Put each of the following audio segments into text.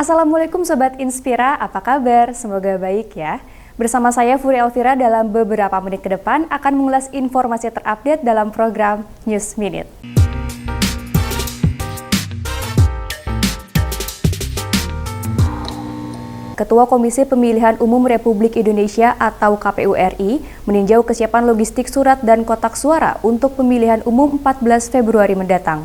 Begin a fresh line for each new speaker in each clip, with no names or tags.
Assalamualaikum Sobat Inspira, apa kabar? Semoga baik ya. Bersama saya Furi Elvira dalam beberapa menit ke depan akan mengulas informasi terupdate dalam program News Minute. Ketua Komisi Pemilihan Umum Republik Indonesia atau KPU RI meninjau kesiapan logistik surat dan kotak suara untuk pemilihan umum 14 Februari mendatang.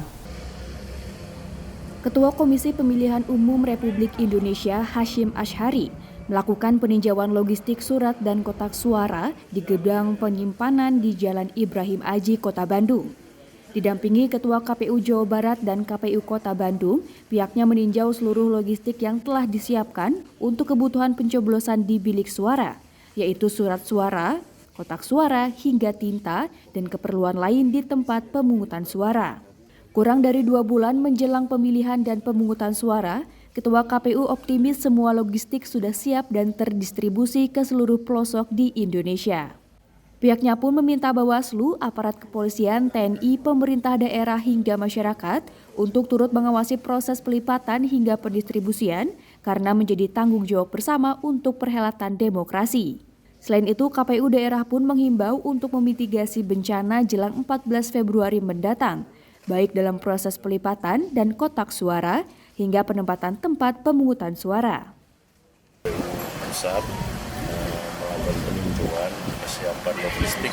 Ketua Komisi Pemilihan Umum Republik Indonesia Hashim Ashari melakukan peninjauan logistik surat dan kotak suara di gudang penyimpanan di Jalan Ibrahim Aji, Kota Bandung. Didampingi Ketua KPU Jawa Barat dan KPU Kota Bandung, pihaknya meninjau seluruh logistik yang telah disiapkan untuk kebutuhan pencoblosan di bilik suara, yaitu surat suara, kotak suara, hingga tinta, dan keperluan lain di tempat pemungutan suara. Kurang dari 2 bulan menjelang pemilihan dan pemungutan suara, Ketua KPU optimis semua logistik sudah siap dan terdistribusi ke seluruh pelosok di Indonesia. Pihaknya pun meminta Bawaslu, aparat kepolisian, TNI, pemerintah daerah hingga masyarakat untuk turut mengawasi proses pelipatan hingga pendistribusian karena menjadi tanggung jawab bersama untuk perhelatan demokrasi. Selain itu, KPU daerah pun menghimbau untuk memitigasi bencana jelang 14 Februari mendatang, baik dalam proses pelipatan dan kotak suara hingga penempatan tempat pemungutan suara.
Pusat melakukan peninjauan kesiapan logistik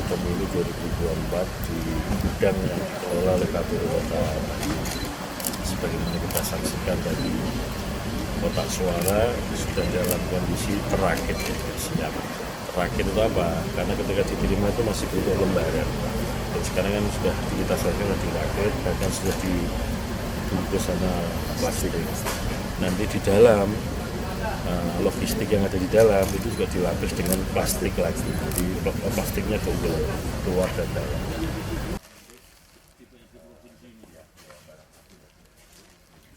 pemilu 2024 di gudang yang dikelola oleh KPU Kota Bandung. Sebagaimana kita saksikan tadi, kotak suara sudah dalam kondisi terakit, siap. Terakit itu apa? Karena ketika diterima itu masih butuh lembaran. Dan sekarang kan sudah kita saksikan dirakit, bahkan sudah dibungkus sama plastik. Nanti di dalam logistik yang ada di dalam itu juga dilapis dengan plastik lagi, jadi plastiknya double, luar dan dalam.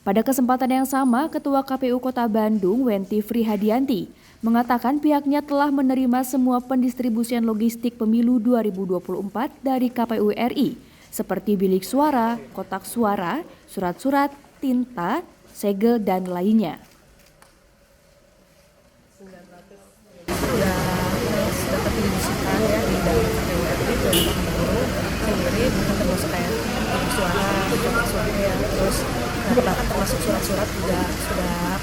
Pada kesempatan yang sama, Ketua KPU Kota Bandung, Wenti Frihadianti, mengatakan pihaknya telah menerima semua pendistribusian logistik pemilu 2024 dari KPU RI, seperti bilik suara, kotak suara, surat-surat, tinta, segel, dan lainnya.
Sudah terdistribusikan ya di dalam KPU RI dan sendiri, bukan termasuk kayak suara, kotak suara ya, terus bahkan termasuk surat-surat juga sudah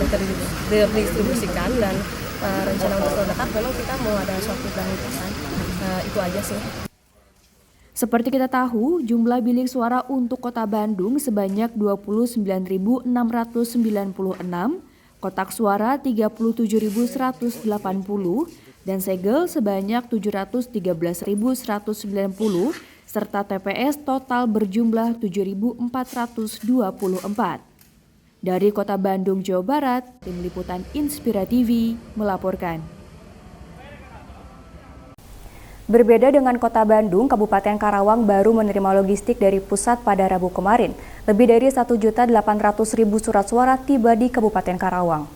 terdistribusikan dan rencana untuk tahun depan memang kita mau ada suatu pemangkasan, itu aja sih.
Seperti kita tahu, jumlah bilik suara untuk Kota Bandung sebanyak 29.696, kotak suara 37.180, dan segel sebanyak 713.190, serta TPS total berjumlah 7.424. Dari Kota Bandung, Jawa Barat, Tim Liputan Inspira TV melaporkan. Berbeda dengan Kota Bandung, Kabupaten Karawang baru menerima logistik dari pusat pada Rabu kemarin. Lebih dari 1.800.000 surat suara tiba di Kabupaten Karawang.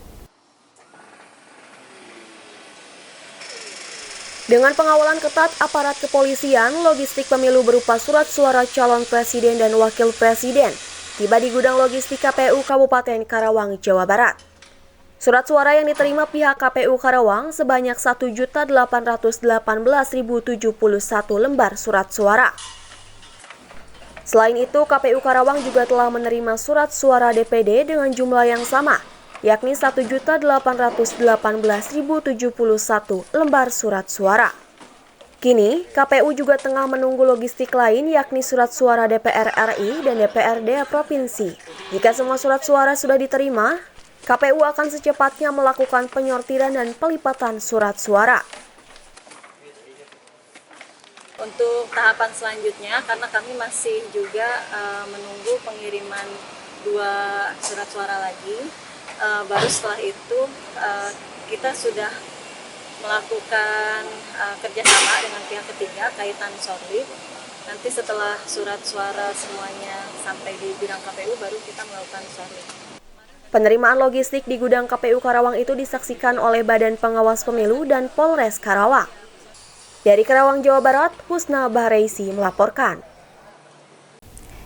Dengan pengawalan ketat aparat kepolisian, logistik pemilu berupa surat suara calon presiden dan wakil presiden tiba di gudang logistik KPU Kabupaten Karawang, Jawa Barat. Surat suara yang diterima pihak KPU Karawang sebanyak 1.818.071 lembar surat suara. Selain itu, KPU Karawang juga telah menerima surat suara DPD dengan jumlah yang sama, yakni 1.818.071 lembar surat suara. Kini, KPU juga tengah menunggu logistik lain yakni surat suara DPR RI dan DPRD Provinsi. Jika semua surat suara sudah diterima, KPU akan secepatnya melakukan penyortiran dan pelipatan surat suara.
Untuk tahapan selanjutnya, karena kami masih juga menunggu pengiriman 2 surat suara lagi, baru setelah itu kita sudah melakukan kerjasama dengan pihak ketiga kaitan sorlib. Nanti setelah surat suara semuanya sampai di gudang KPU, baru kita melakukan sorlib.
Penerimaan logistik di gudang KPU Karawang itu disaksikan oleh Badan Pengawas Pemilu dan Polres Karawang. Dari Karawang, Jawa Barat, Husna Bahreisi melaporkan.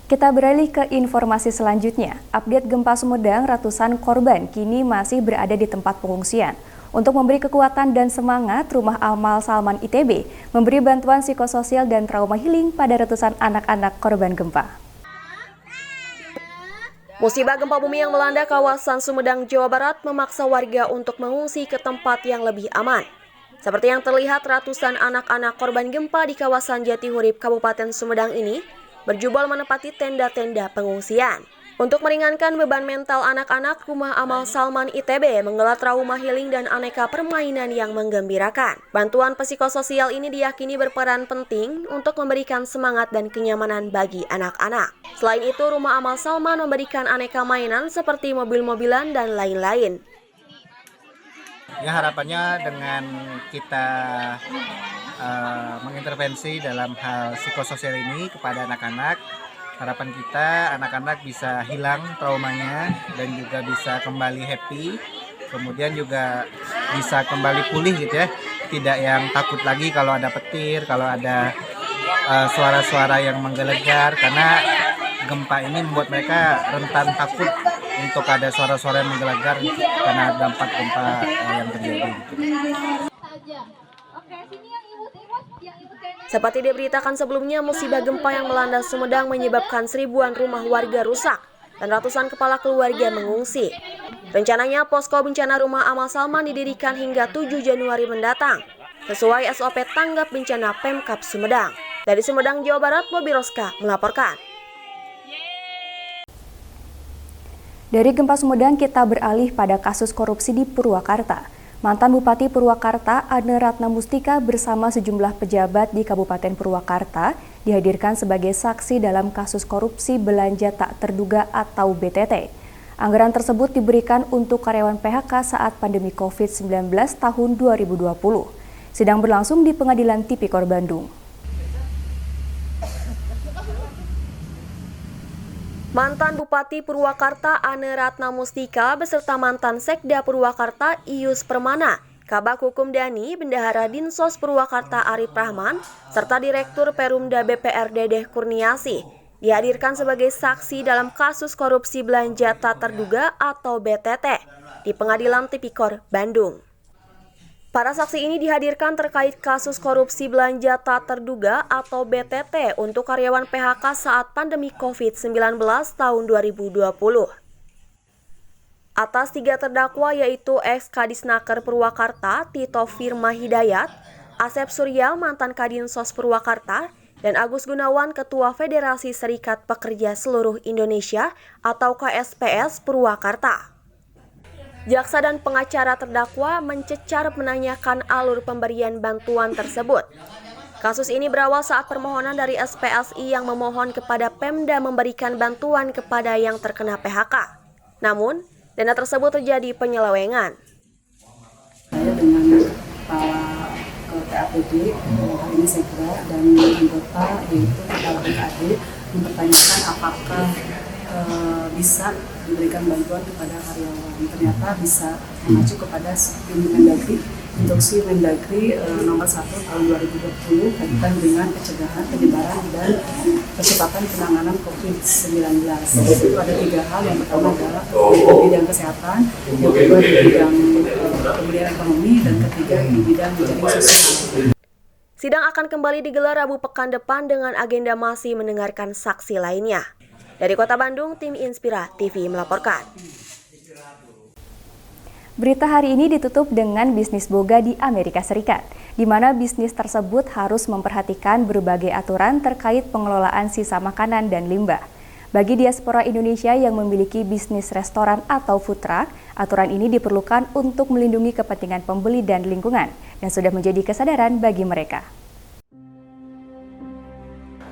Kita beralih ke informasi selanjutnya. Update gempa Sumedang, ratusan korban kini masih berada di tempat pengungsian. Untuk memberi kekuatan dan semangat, Rumah Amal Salman ITB memberi bantuan psikososial dan trauma healing pada ratusan anak-anak korban gempa.
Musibah gempa bumi yang melanda kawasan Sumedang, Jawa Barat memaksa warga untuk mengungsi ke tempat yang lebih aman. Seperti yang terlihat, ratusan anak-anak korban gempa di kawasan Jatihurip, Kabupaten Sumedang ini berjubel menempati tenda-tenda pengungsian. Untuk meringankan beban mental anak-anak, Rumah Amal Salman ITB menggelar trauma healing dan aneka permainan yang menggembirakan. Bantuan psikososial ini diyakini berperan penting untuk memberikan semangat dan kenyamanan bagi anak-anak. Selain itu, Rumah Amal Salman memberikan aneka mainan seperti mobil-mobilan dan lain-lain.
Ya, harapannya dengan kita mengintervensi dalam hal psikososial ini kepada anak-anak, harapan kita anak-anak bisa hilang traumanya dan juga bisa kembali happy, kemudian juga bisa kembali pulih gitu ya, tidak yang takut lagi kalau ada petir, kalau ada suara-suara yang menggelegar, karena gempa ini membuat mereka rentan takut untuk ada suara-suara yang menggelegar karena dampak gempa yang terjadi.
Seperti diberitakan sebelumnya, musibah gempa yang melanda Sumedang menyebabkan ribuan rumah warga rusak dan ratusan kepala keluarga mengungsi. Rencananya, posko bencana Rumah Amal Salman didirikan hingga 7 Januari mendatang, sesuai SOP tanggap bencana Pemkab Sumedang. Dari Sumedang, Jawa Barat, Bobi Roska melaporkan.
Dari gempa Sumedang, kita beralih pada kasus korupsi di Purwakarta. Mantan Bupati Purwakarta, Ane Ratna Mustika bersama sejumlah pejabat di Kabupaten Purwakarta dihadirkan sebagai saksi dalam kasus korupsi belanja tak terduga atau BTT. Anggaran tersebut diberikan untuk karyawan PHK saat pandemi COVID-19 tahun 2020. Sidang berlangsung di Pengadilan Tipikor Bandung.
Mantan Bupati Purwakarta Ane Ratna Mustika beserta mantan Sekda Purwakarta Ius Permana, Kabak Hukum Dani, Bendahara Dinsos Purwakarta Arif Rahman, serta Direktur Perumda BPR Dedeh Kurniasi dihadirkan sebagai saksi dalam kasus korupsi belanja tak terduga atau BTT di Pengadilan Tipikor Bandung. Para saksi ini dihadirkan terkait kasus korupsi belanja tak terduga atau BTT untuk karyawan PHK saat pandemi COVID-19 tahun 2020. Atas 3 terdakwa yaitu ex-Kadisnaker Purwakarta Tito Firma Hidayat, Asep Surya mantan Kadinsos Purwakarta, dan Agus Gunawan Ketua Federasi Serikat Pekerja Seluruh Indonesia atau KSPS Purwakarta. Jaksa dan pengacara terdakwa mencecar menanyakan alur pemberian bantuan tersebut. Kasus ini berawal saat permohonan dari SPSI yang memohon kepada Pemda memberikan bantuan kepada yang terkena PHK. Namun, dana tersebut terjadi penyelewengan.
Saya dengan Kepala KPAPD, hari ini Sekda dan anggota yaitu Kepala BKD mempertanyakan apakah bisa diberikan bantuan kepada karyawan. Ternyata bisa mengacu kepada Mendagri, Instruksi Mendagri nomor 1 tahun 2020 kaitan dengan pencegahan, penyebaran dan percepatan penanganan COVID-19. Itu ada 3 hal. Yang pertama adalah di bidang kesehatan, yang kedua di bidang pemulihan ekonomi, dan ketiga di bidang jaring sosial.
Sidang akan kembali digelar Rabu pekan depan dengan agenda masih mendengarkan saksi lainnya. Dari Kota Bandung, tim Inspira TV melaporkan.
Berita hari ini ditutup dengan bisnis boga di Amerika Serikat, di mana bisnis tersebut harus memperhatikan berbagai aturan terkait pengelolaan sisa makanan dan limbah. Bagi diaspora Indonesia yang memiliki bisnis restoran atau food truck, aturan ini diperlukan untuk melindungi kepentingan pembeli dan lingkungan, dan sudah menjadi kesadaran bagi mereka.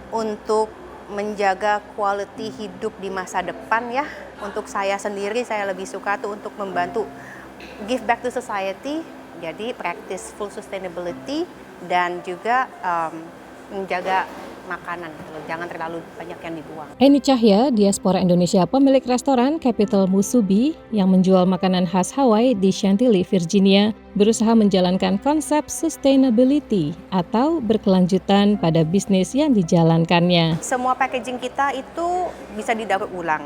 Untuk menjaga quality hidup di masa depan ya, untuk saya sendiri saya lebih suka tuh untuk membantu give back to society, jadi practice full sustainability dan juga menjaga makanan, jangan terlalu banyak yang dibuang.
Eni Cahya, diaspora Indonesia pemilik restoran Capital Musubi yang menjual makanan khas Hawaii di Chantilly, Virginia, berusaha menjalankan konsep sustainability atau berkelanjutan pada bisnis yang dijalankannya.
Semua packaging kita itu bisa didaur ulang.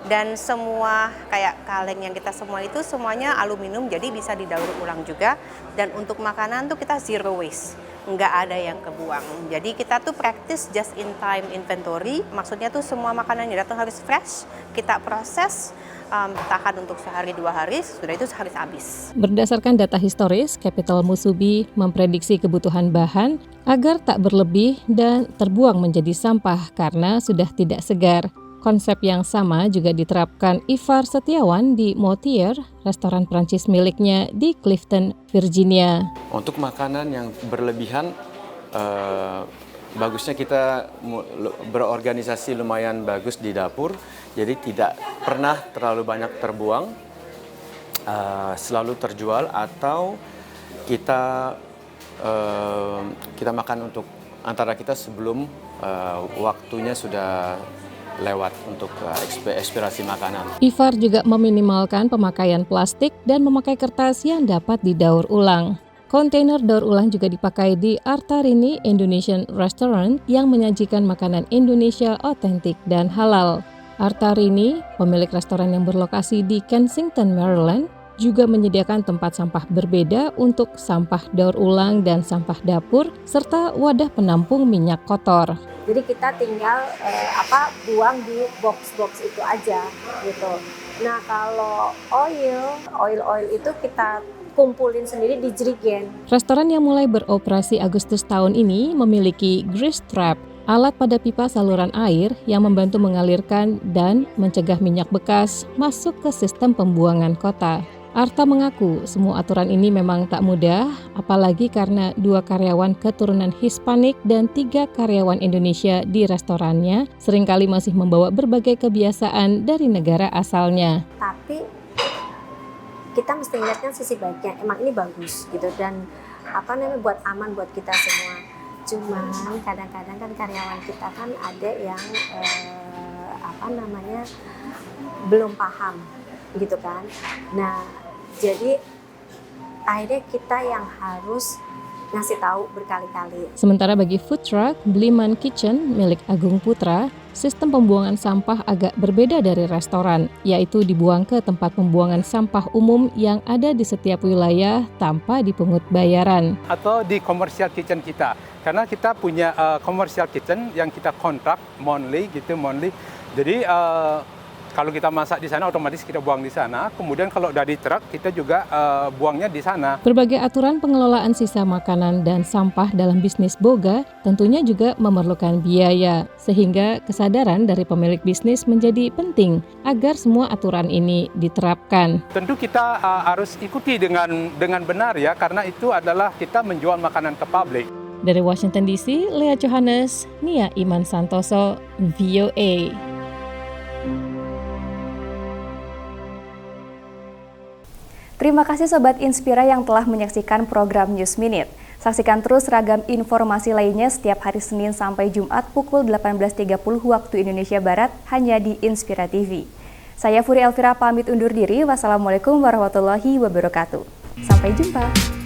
Dan semua kayak kaleng yang kita semua itu semuanya aluminium, jadi bisa didaur ulang juga. Dan untuk makanan tuh kita zero waste, nggak ada yang kebuang. Jadi kita tuh practice just in time inventory, maksudnya tuh semua makanan yang datang harus fresh, kita proses, tahan untuk sehari 2 hari, sudah itu sehari habis.
Berdasarkan data historis, Capital Musubi memprediksi kebutuhan bahan agar tak berlebih dan terbuang menjadi sampah karena sudah tidak segar. Konsep yang sama juga diterapkan Ivar Setiawan di Motier, restoran Prancis miliknya di Clifton, Virginia.
Untuk makanan yang berlebihan, bagusnya kita berorganisasi lumayan bagus di dapur, jadi tidak pernah terlalu banyak terbuang, selalu terjual atau kita makan untuk antara kita sebelum waktunya sudah lewat untuk ekspirasi makanan.
Ivar juga meminimalkan pemakaian plastik dan memakai kertas yang dapat didaur ulang. Kontainer daur ulang juga dipakai di Artarini Indonesian Restaurant yang menyajikan makanan Indonesia otentik dan halal. Artarini, pemilik restoran yang berlokasi di Kensington, Maryland, juga menyediakan tempat sampah berbeda untuk sampah daur ulang dan sampah dapur, serta wadah penampung minyak kotor.
Jadi kita tinggal buang di box-box itu aja gitu. Nah kalau oil itu kita kumpulin sendiri di jerigen.
Restoran yang mulai beroperasi Agustus tahun ini memiliki grease trap, alat pada pipa saluran air yang membantu mengalirkan dan mencegah minyak bekas masuk ke sistem pembuangan kota. Arta mengaku semua aturan ini memang tak mudah, apalagi karena 2 karyawan keturunan Hispanik dan 3 karyawan Indonesia di restorannya seringkali masih membawa berbagai kebiasaan dari negara asalnya.
Tapi kita mesti lihatnya sisi baiknya, emang ini bagus gitu dan buat aman buat kita semua. Cuman kadang-kadang kan karyawan kita kan ada yang belum paham gitu kan. Nah, jadi akhirnya kita yang harus ngasih tahu berkali-kali.
Sementara bagi food truck Bliman Kitchen milik Agung Putra, sistem pembuangan sampah agak berbeda dari restoran, yaitu dibuang ke tempat pembuangan sampah umum yang ada di setiap wilayah tanpa dipungut bayaran.
Atau di commercial kitchen kita, karena kita punya commercial kitchen yang kita kontrak monthly. Jadi kalau kita masak di sana, otomatis kita buang di sana. Kemudian kalau dari truk, kita juga buangnya di sana.
Berbagai aturan pengelolaan sisa makanan dan sampah dalam bisnis boga tentunya juga memerlukan biaya. Sehingga kesadaran dari pemilik bisnis menjadi penting agar semua aturan ini diterapkan.
Tentu kita harus ikuti dengan benar ya, karena itu adalah kita menjual makanan ke publik.
Dari Washington DC, Lea Johannes, Nia Iman Santoso, VOA.
Terima kasih Sobat Inspira yang telah menyaksikan program News Minute. Saksikan terus ragam informasi lainnya setiap hari Senin sampai Jumat pukul 18.30 waktu Indonesia Barat hanya di Inspira TV. Saya Furi Elvira pamit undur diri. Wassalamualaikum warahmatullahi wabarakatuh. Sampai jumpa.